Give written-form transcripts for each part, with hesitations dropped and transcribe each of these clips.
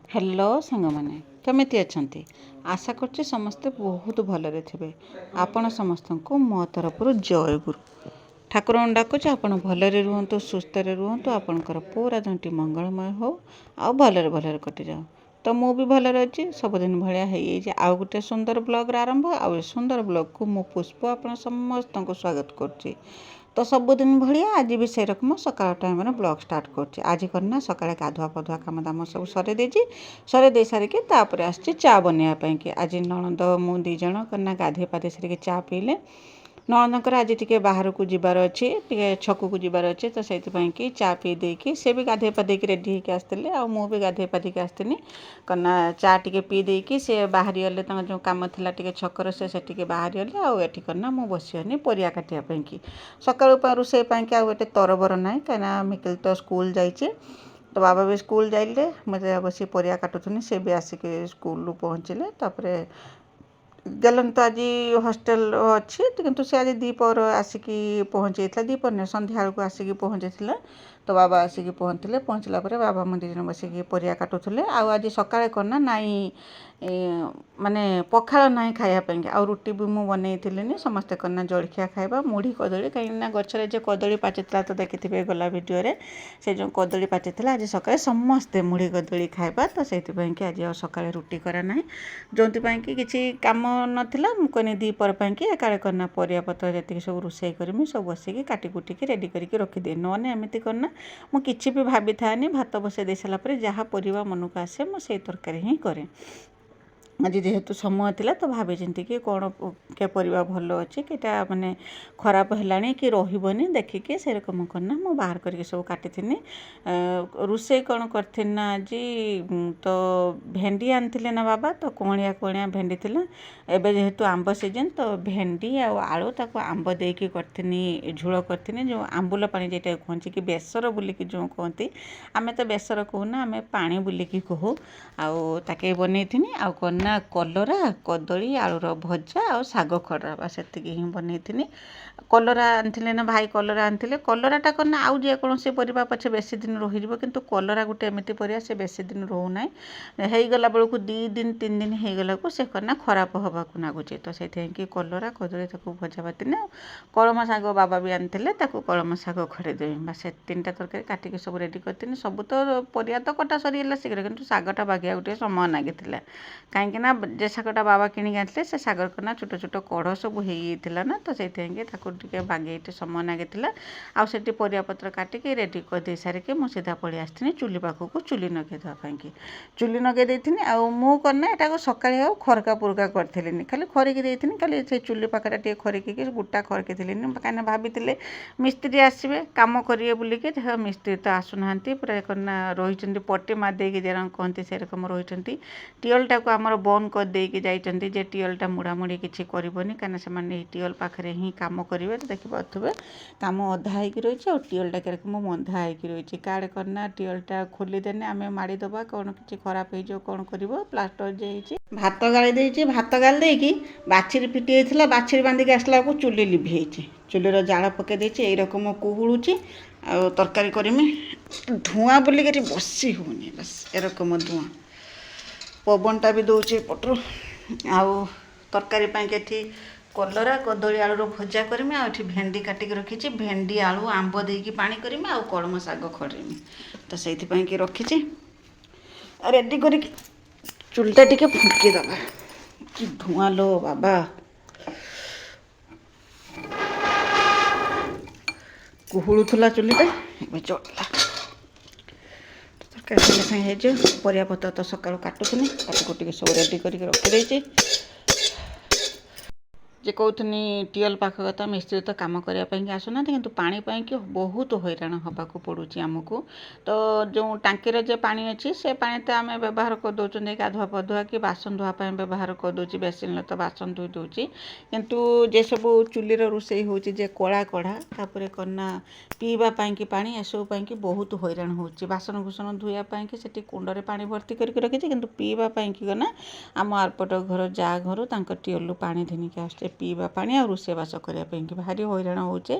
Hello सांग मैंने केमिति अछंती आशा करछि समस्ते बहुत भलरे थिबे। आपण समस्त को मो तरफ जय गुरु ठाकुर डाकुच आपण भलरे रुहतु सुस्थ रुहतु आपणकर पूरा दिनटी मंगलमय हो आ भलरे भलरे कटि जाओ। तो मु भी भलरे अच्छी सबुदिन भाया है आउ गोटे सुंदर ब्लॉग आरंभ आउ सुंदर ब्लॉग को मु पुष्प आपण समस्त को स्वागत करछि। तो सबुदिन भाया आज भी से रकम सकाल टाइम ब्लॉग स्टार्ट करछि। आज करना सकाଳେ गाधुआ पधुआ काम दाम सब सरे देछि सरे दे सारिके तापर आछि चा बनिया पई कि आज नणंद मु दी जण करना गाधे पाधे सारिके चा पीले। नणंदकर आज टिके बाहर को जीवार अच्छी टिके छकु को जीवार अच्छे तो से कि चा पी देकी से भी गाधे पाधे रेडी होकर आसते आ मु भी गाधे पाधे आसनी करना चा टिके पी देकी से बाहरी गले जो कम थी टिके छकर से बाहरी गले आठ करना मु बसनी परिया काटापी कि सका रोषे आटे तरबर ना कहीं मिकिल तो स्कूल जाइए तो बाबा भी स्कूल जाइले मुझे बस परिया काटुनी से भी आसिक स्कूल पहुँचले तापर गलन तो आज हॉस्टल अच्छी किंतु से आज दीपर आसिक पहुँची दीपर नहीं संध्या को आसिक पहुँची तो बाबा आसिक पहुँचला बाबा मुझे दिन बसिक परिया काटुले आज सका करना नाई माने पखाल ना खायापी आ रुटी भी मुझे बनई समस्ते करना जलखिया खाइबा मुढ़ी कदली कहीं गचर जो कदली पाचिला तो देखिथे गला भिडियो से जो कदली पाचिला आज सका समस्ते मुढ़ी कदली खाइबा तो से आज सका रुटी करा ना जो कि किसी कम नाला मुझे दीपर कि एकाड़े करना परिया पतर जी सब रोषे करमी सब बसिक काटिकुटिकी रेडी करके रखिदिए नने एमती करना मुझे भी भाभी थानी भात बसई दे सारापर जहाँ परिवा मन को आसे मुझे तरकारी ही करे। आज जेहेतु समय थिला तो भाभी चिंती कि कौन के परिवा भल अच्छे किटा माने खराब है कि रही देखिकी से रकम करना मु बाहर करके सब काटी रोषे कौन करना आज तो भेंडी आनी ना बाबा तो कणिया कणिया भेंडी थिला एबे जेहेतु आंब सीजन तो भेंडी आलू ताको आंब देकी करथिनी झोल करथिनी जो आंबुल पानी जेटा कहते कि बेसर बोलिकी जो कहती आमे तो बेसर कहूना आमे पानी बोलिकी कहू आके बनईथिनी आ करना कलरा कदली आलूर भजा और शाग खड़ा बस से ही बनई कलरा आनी ना भाई कलरा आनी कलराटा करना आउ जेकोसी परिवा पछे बेसी दिन रही किंतु कलरा गोटे एमती परिया से बेसी दिन रोना होगला बेलू 2 दिन 3 दिन होगला को से करना खराब हवा को लगुच तो से कलरा कदली भजा बाती कलम शाग बाबा भी आनी कलम शाग खड़ेदेवी बस 3टा तरकारी काटिकी सब रेडी करती सब तो परिया तो कटा सरीगला शीघ्र किंतु शागटा बागिया गोटे समय लगी कहीं जे शागटा बाबा किणी आनते से शागर करना छोट छोट कढ़ सब होता ना तो से बागे समय लगी आठी परिया पत्र काटिकी रेडी कर दे सारिके मु सीधा पलि आसनी चुली पाखक चुली नगे देवाई चुली नगे देती मु करना यहाँ सका खरका पुरका करी खाली खरिकी देती खाली से चुली पाखटा टे खरिकी गोटा खरकी कहीं भाभी मिस्त्री आसवे कम करेंगे बोलिकी मिस्त्री तो आसुना पूरा करना रही पट्टी मारदे जरा कहते से रकम रही टीएलटा को आमर बंद कर देकी जाइछन्ति जे टीएलटा मुड़ामुड़ी किसी करबनी कहीं से टीएल पाखे ही कम करेंगे तो देखिए कम अधा होगी रही और टीएलटा के रकम बंधा होगी रही काड़े करना टीएलटा खोलीदेने आम माड़ीदबा कौन किसी खराब हो कौन कर प्लास्टर जे भात गाड़ी देती भात गाली देकी बाछी फिटी होता बाछी बांधिक आसला को चुली लिभे चुलीर जाल पकई यही रकम कुहुड़ुची आ तरकारी करमी धूआं बोलिक बसी होनी बस एरकम धूआं पवनटा भी दौचे पटरू आउ तरकारी पाई कलरा कदली आलूर भजा करमी आठी भेंडी काटिक रखी भेंडी आलू आंब देकी पानी करमी आ कलम शाग खड़ेमी तो से रखी रेडी कर चुलटा टिके फुंकी दबा कि धूआं लो बाबा कुहुड़ुला चुलीटा चलला तरकारी सागे सागे परिया पत्र तो सका काटुनी काटिकुटिक सब रेडी करके रखी जे कहनी टीएल पाख कथा मिस्त्री तो कम करने आसुना किंतु पानी कि बहुत हैरान होबाक पड़ुची आमको तो जो टांकीर जे पानी अच्छी से पानी तो आम व्यवहार कर दौरान गाधुआ पधुआ कि बासन धुआपाई व्यवहार कर दूसरी बेसिन तो बासन धोई दूसरी किंतु जे सब चुलीर रोषे होची जे कड़ा कढ़ा तापर करना पीवाई कि पानी एसबू कि बहुत हैरान होची बासन भूषण धोयापाई कि से कुंडे पानी भर्ती करके रखी किंतु पीवाई कि ना आम आरपट घर जा घर टीएल पानी धनिक आस पीवा पानी आ रोषेबास करने भारी हैरान होचे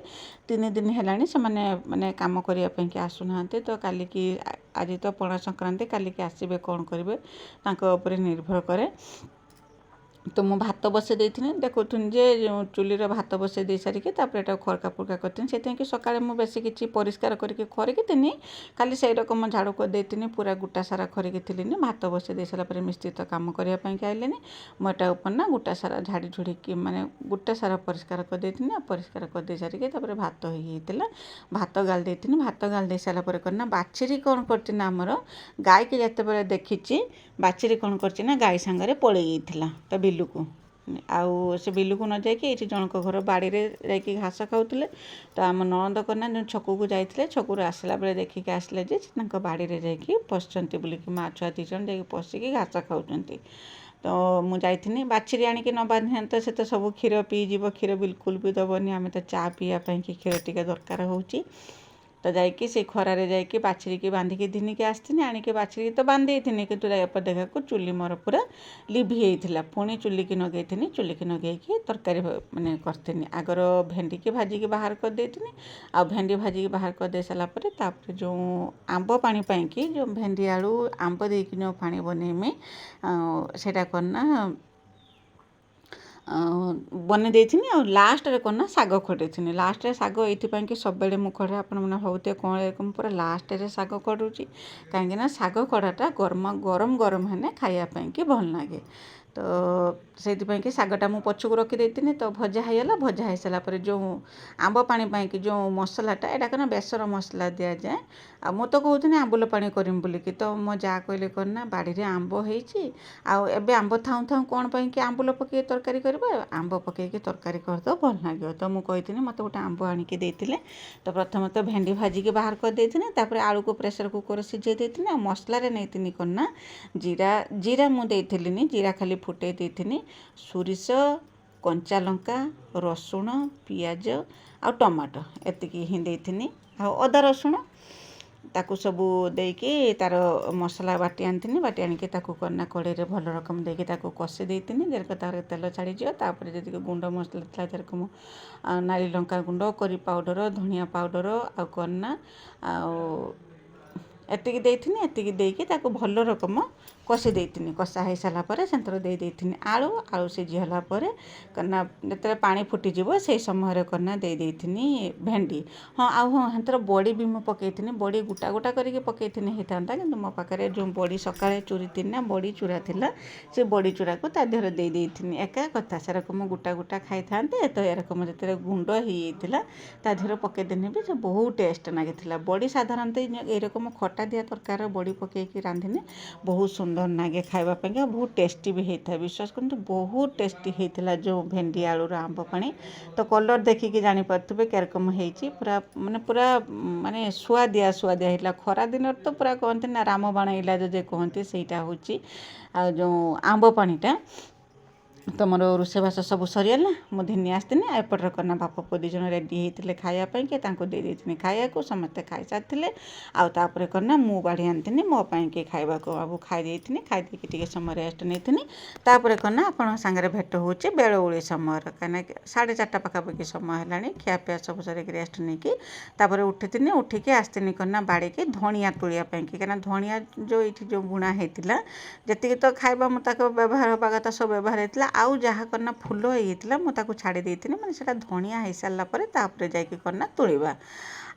3 दिन है से माने कम करने आसुना तो काली आज तो पणा संक्रांति कालिकी आसबे कौन करेंगे तांको निर्भर करे। तो मु भात बसई देथि देखुन जे चुलीर भात बसई दे सारिकी तापर खरका पुरका करती से सकाଳେ मु बेसी किसी परिष्कार करके खरिकी थी खाली से रकम झाड़ू कर देती पूरा गोटा सारा खरिकी थी भात बसई दे सारापर मिश्रित काम करने आइले मुझे ऊपर ना गोटा सारा झाड़ी झुड़ी माने गोटा सारा परिष्कार कर देती परिष्कार कर दे सारिकी तापर भात होता भात गाल देती भात गाल दे सारापर करना बाछिरी कौन करना आमर गाय की जिते देखी बाछिरी कौन करना गाय सांगे पलि जाता बिलू को आउ से बिलू को न जाकि ये जनक घर बाड़ी जाकि घास खाऊले तो आम नणंद कन्या जो छक को जाते छकु आसला बेले देखिक आसले बाड़ी में जाकि पशुंट बोलिकी माँ छुआ दी जन जा पशिकी घास खाऊँ तो मुझे बाछिरी आणिकी न बांधे तो से तो सब क्षीर पीजीव क्षीर बिल्कुल भी दबनी आम तो चा पीवाई कि क्षीर टी दरकार होची तो जाकि से खरारे जाकि बाछिरी की बांधिकी धिनिकी आसती आणिकी बाछिरी तो बांधे थी कि देखा को चुली मोर पूरा लिभि होता पुणी चुली की नगे चुली की नगे तरकारी माने करती आगर भेंडी की भाजिकी बाहर कर देती आ भेंडी भाजिकी बाहर कर दे सारापर तापर जो आंब पानी पाई जो भेंडी आलू आंब देकी जो पानी बनईमी सेटा करना बन देथि आ लास्ट रे करना साग खड़े लास्ट रे साग ये कि सब बेले मु खड़े आपण मैंने भावुए कौन एरकम पूरा लास्ट रे साग खड़ूची कहीं साग खड़ाटा गरम गरम है खायापाई कि भल लगे तो से कि सागटा मु पछक रखी तो भजा होगा भजा हो सारापर जो आंब पानी कि जो मसलाटा यहाँ करना बेसर मसला दि जाए आ मु तो कहती आंबुल पानी करमी बोलिकी तो मो जा कहले करना बाड़ी में आंब होती आबे आंब थाऊ थाऊ कौन कि आंबुल पकई तरकारी करवा आंब पकईकी तरकारी करदे भल लगे तो मुझे मत गोटे आंब आणिकी देते तो प्रथम तो भेंडी भाजिकी बाहर कर देती तापर आलू को प्रेसर कुकर सिझे देती आ मसला नहीं करना जीरा जीरा मुझे जीरा खाली फुटे देती सोरिष कंचा लंका रसुण पियाज आ टमाटो एतिकी ही देती आ अदा रसुण ताकू सबू देकी तार मसला बाटी आनी बाटी आणिकी ताकू करना कड़े भल रकम देकी ताकू कषि देती जेरक तार तेल छाड़ी तापर जी गुंड मसला था जेरकम नाली लंका गुंड करी पाउडर धनिया पाउडर आ करना एतिकी देती एतिकी देकी ताकू भल रकम कषि देती कषा हो सारापर से देती आलू आलू सिझीगला करना जो पानी फुटीज से समय करना देती भेंडी हाँ आउ हाँ हर बड़ी भी मुझे पकई बड़ी गोटा गोटा करके पकई होता कि मो पाखे जो बड़ी सकाଳେ चूरी ना बड़ी चूरा थिला से बड़ी चूरा को देहर दे देती एका कथा से रकम गोटा गोटा खाई था तो यरकम जो गुंड होता देहर पकईदेने भी से बहुत टेस्ट लगी बड़ी साधारणतः यरकम खटा दिया तरकार बड़ी पकईकी रांधिने बहुत सुंदर नागे खावाई बहुत टेस्टी भी होता है विश्वास करते बहुत टेस्टी होता जो भेंडी आलूर आंब पानी तो कलर देखिकी जानीपे केरकम होती पूरा माने सुआदिया होता खरा दिन तो पूरा कहते ना रामबाण इलाज जे कहते सहीटा हूँ आ जो आंब पानीटा तो मोर रोषेबास सब सरीगला मुझे धिनी आसती एपटर करना बाप पुଅ दी जन रेडी होते खायापाई कि दे देती खाया को समस्ते खाई सारी आउे करना मु बाढ़ी आनी मोपाई कि खावा को बाबू खाई देती खाई समय रेस्ट नहीं तापर करना आपण सांगे भेट हो बेलुड़ी समय कहीं 4:30 पाखापाखि समय है खियापिया सब सर रेस्ट नहीं कि उठी उठिकी आसती करना बाड़ी की धनिया तोड़ापी कहीं धनिया जो ये जो बुणा होता जी तो खाଇବା मुताक व्यवहार होगा कथा सब व्यवहार होता आउ जहाँ करना फुल होता मुझे छाड़ी देती मैंने से धनिया हो सारापर जाकि करना तोड़वा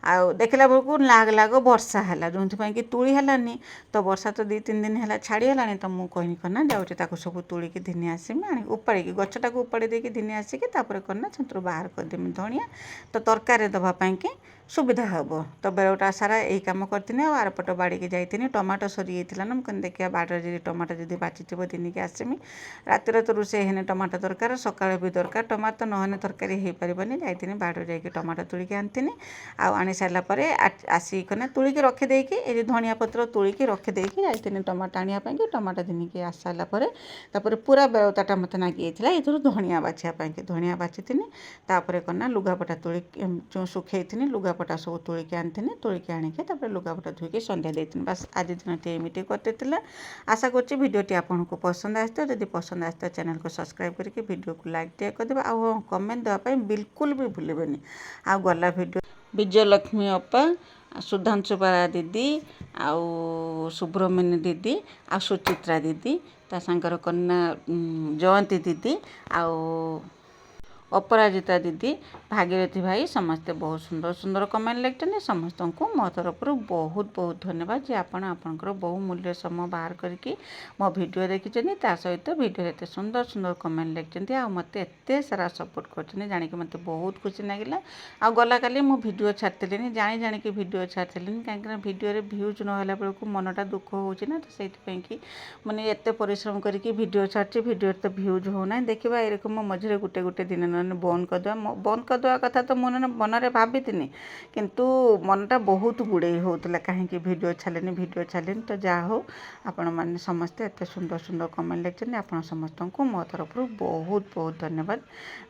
आउ देखला बेलू लाग लाग वर्षा है जो कि तुली है तो वर्षा तो 2-3 दिन है छाड़ीगला तो मुझे कहनी करना जाऊँगी सब तुलिकी धिनी आसमी आनी उपाड़ी गछटा को उपाड़ी देकी धिनी आसिकी करना से बाहर करदेमी धनिया तो तरकारी दवापाई कि सुविधा हम तो बेलटा सारा यही कम करती आरपट बाड़ी की जाती टमाटो सरी जाता ना मुझे देखिए बाड़े जी टमाटो जब बाची धिनिकी आसमी रातिर तो रोषे है टमाटो दरकार सकाଳେ भी दरकार टमाटो नहने तरकारी हो पारनी जाती बाड़े जाकि टमाटो तुलिकी आनी आनी सारापर आसिकना तुलिकी रखिदेकी ये धनिया पत्र तुलिकी रखिदेकी जाती टमाटो आनापी कि टमाटो धिनिकी आस सारापर पूरा बेलताटा मत नागी जाता ये धनिया बाछापी धनिया बाची करना लुगापटा तुली जो सुखे लुगापटा सब तुलिकी आनी तुलिकी आणिकी लुगापटा धोईकी संध्या देती बस आज दिन एमती करते आशा करुँच भिडटी आपको पसंद आसो जब पसंद आसो चैनल को सब्सक्राइब करके वीडियो को लाइक टे करदे कमेंट देवाई बिल्कुल भी भूलें आ गला वीडियो विजयलक्ष्मी अप्पा ସୁଧାଂଶୁ ପାରା ଦିଦି ଆଉ ସୁବ୍ରମଣ୍ୟ ଦିଦି ଆଉ ସୁଚିତ୍ରା ଦିଦି ତା ସାଙ୍ଗର କନ୍ୟା ଜୟନ୍ତୀ ଦିଦି ଆଉ ଅପରାଜିତା ଦିଦି ଭାଗୀରଥୀ ଭାଇ ସମସ୍ତେ ବହୁତ ସୁନ୍ଦର ସୁନ୍ଦର କମେଣ୍ଟ ଲେଖିଛନ୍ତି। ସମସ୍ତଙ୍କୁ ମୋ ତରଫରୁ ବହୁତ ବହୁତ ଧନ୍ୟବାଦ ଯେ ଆପଣ ଆପଣଙ୍କର ବହୁମୂଲ୍ୟ ସମୟ ବାହାର କରିକି ମୋ ଭିଡ଼ିଓ ଦେଖିଛନ୍ତି। ତା ସହିତ ଭିଡ଼ିଓରେ ଏତେ ସୁନ୍ଦର ସୁନ୍ଦର କମେଣ୍ଟ ଲେଖିଛନ୍ତି ଆଉ ମୋତେ ଏତେ ସାରା ସପୋର୍ଟ କରୁଛନ୍ତି ଜାଣିକି ମୋତେ ବହୁତ ଖୁସି ଲାଗିଲା। ଆଉ ଗଲା କାଲି ମୁଁ ଭିଡ଼ିଓ ଛାଡ଼ିଥିଲିନି ଜାଣିକି ଭିଡ଼ିଓ ଛାଡ଼ିଥିଲିନି କାହିଁକିନା ଭିଡ଼ିଓରେ ଭ୍ୟୁଜ୍ ନହେଲା ବେଳକୁ ମନଟା ଦୁଃଖ ହେଉଛି ନା। ତ ସେଇଥିପାଇଁ କି ମାନେ ଏତେ ପରିଶ୍ରମ କରିକି ଭିଡ଼ିଓ ଛାଡ଼ିଛି ଭିଡ଼ିଓରେ ତ ଭ୍ୟୁଜ୍ ହେଉନାହିଁ। ଦେଖିବା ଏରକମ ମଝିରେ ଗୋଟେ ଦିନ ନହେଲେ ବନ୍ଦ କରିଦେବା କଥା ତ ମନରେ ଭାବିଥିନି କିନ୍ତୁ ମନଟା ବହୁତ ଗୁଡ଼େଇ ହେଉଥିଲା କାହିଁକି ଭିଡ଼ିଓ ଛାଡ଼ିଲିନି। ତ ଯାହା ହଉ ଆପଣମାନେ ସମସ୍ତେ ଏତେ ସୁନ୍ଦର ସୁନ୍ଦର କମେଣ୍ଟ ଲେଖିଛନ୍ତି। ଆପଣ ସମସ୍ତଙ୍କୁ ମୋ ତରଫରୁ ବହୁତ ବହୁତ ଧନ୍ୟବାଦ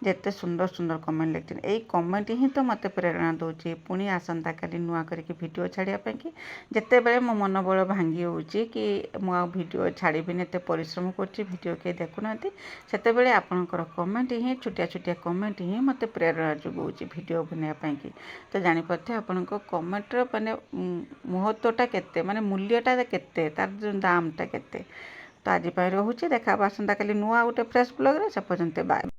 ଯେ ଏତେ ସୁନ୍ଦର ସୁନ୍ଦର କମେଣ୍ଟ ଲେଖିଛନ୍ତି। ଏଇ କମେଣ୍ଟ ହିଁ ତ ମୋତେ ପ୍ରେରଣା ଦେଉଛି ପୁଣି ଆସନ୍ତାକାଲି ନୂଆ କରିକି ଭିଡ଼ିଓ ଛାଡ଼ିବା ପାଇଁକି। ଯେତେବେଳେ ମୋ ମନୋବଳ ଭାଙ୍ଗି ହେଉଛି କି ମୁଁ ଆଉ ଭିଡ଼ିଓ ଛାଡ଼ିବିନି ଏତେ ପରିଶ୍ରମ କରୁଛି ଭିଡ଼ିଓ କେହି ଦେଖୁନାହାନ୍ତି ସେତେବେଳେ ଆପଣଙ୍କର କମେଣ୍ଟ ହିଁ ଛୋଟିଆ କମେଣ୍ଟ ହିଁ ମୋତେ ପ୍ରେରଣା ଯୋଗାଉଛି ଭିଡ଼ିଓ ବନେଇବା ପାଇଁକି। ତ ଜାଣିପାରୁଥିବେ ଆପଣଙ୍କ କମେଣ୍ଟର ମାନେ ମହତ୍ତ୍ୱଟା କେତେ ମାନେ ମୂଲ୍ୟଟା କେତେ ତାର ଦାମଟା କେତେ। ତ ଆଜି ପାଇଁ ରହୁଛି ଦେଖା ହେବ ଆସନ୍ତାକାଲି ନୂଆ ଗୋଟେ ଫ୍ରେଶ୍ ବ୍ଲଗ୍ରେ। ସେ ପର୍ଯ୍ୟନ୍ତ ବାଏ।